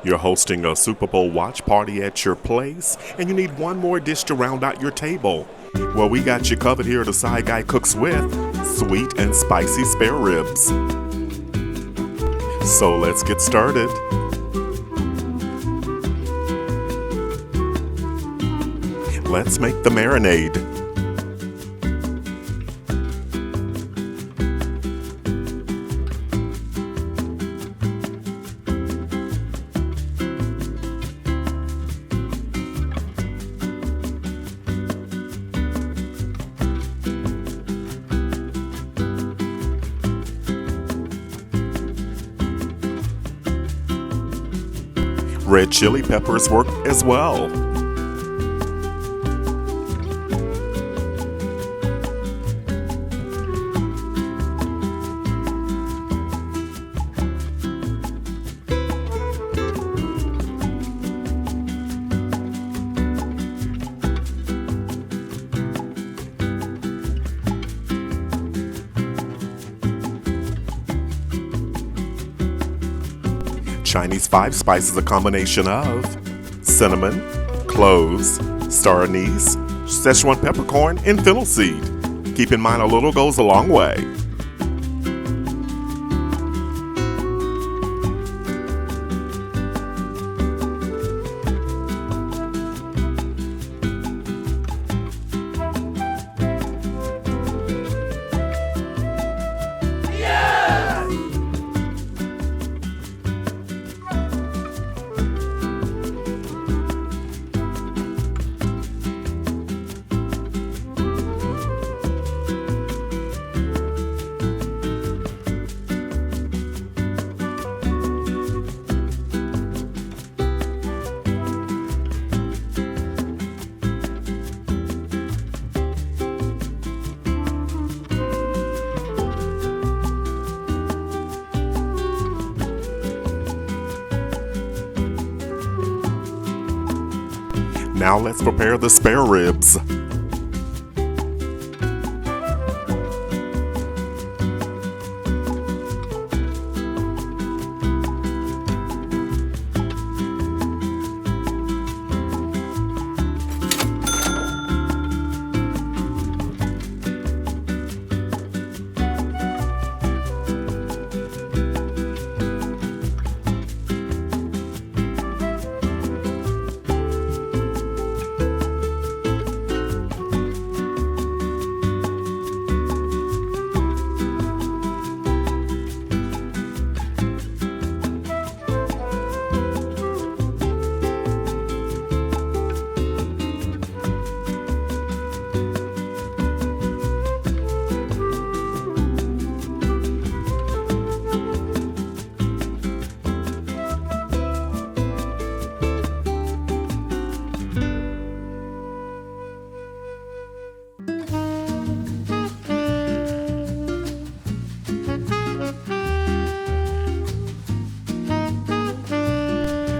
You're hosting a Super Bowl watch party at your place, and you need one more dish to round out your table. Well, we got you covered here at the Side Guy Cooks with sweet and spicy spare ribs. So let's get started. Let's make the marinade. Red chili peppers work as well. Chinese five spice is a combination of cinnamon, cloves, star anise, Szechuan peppercorn, and fennel seed. Keep in mind a little goes a long way. Now let's prepare the spare ribs.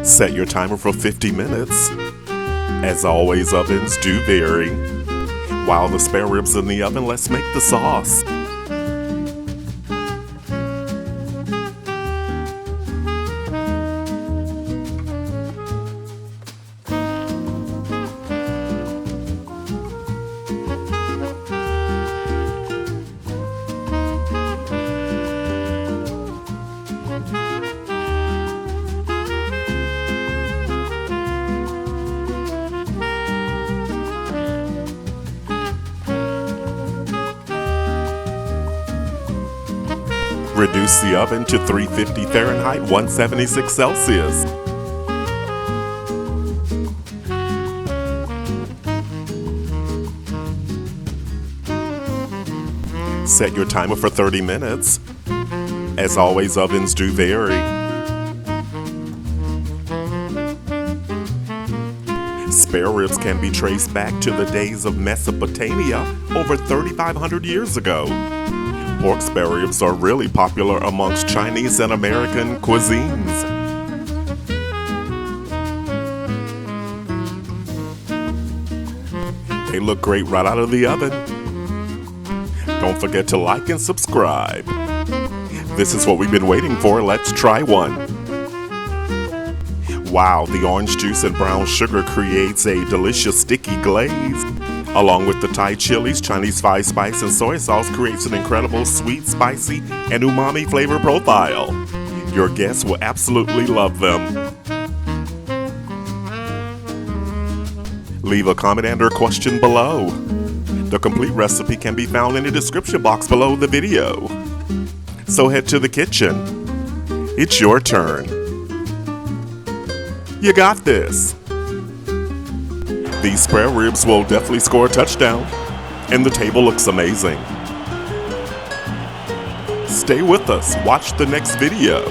Set your timer for 50 minutes. As always, ovens do vary. While the spare ribs in the oven, let's make the sauce. Reduce the oven to 350 Fahrenheit, 176 Celsius. Set your timer for 30 minutes. As always, ovens do vary. Spare ribs can be traced back to the days of Mesopotamia over 3,500 years ago. Pork spare ribs are really popular amongst Chinese and American cuisines. They look great right out of the oven. Don't forget to like and subscribe. This is what we've been waiting for. Let's try one. Wow, the orange juice and brown sugar creates a delicious sticky glaze. Along with the Thai chilies, Chinese spice, and soy sauce creates an incredible sweet, spicy, and umami flavor profile. Your guests will absolutely love them. Leave a comment and/or question below. The complete recipe can be found in the description box below the video. So head to the kitchen. It's your turn. You got this. These spare ribs will definitely score a touchdown, and the table looks amazing. Stay with us. Watch the next video.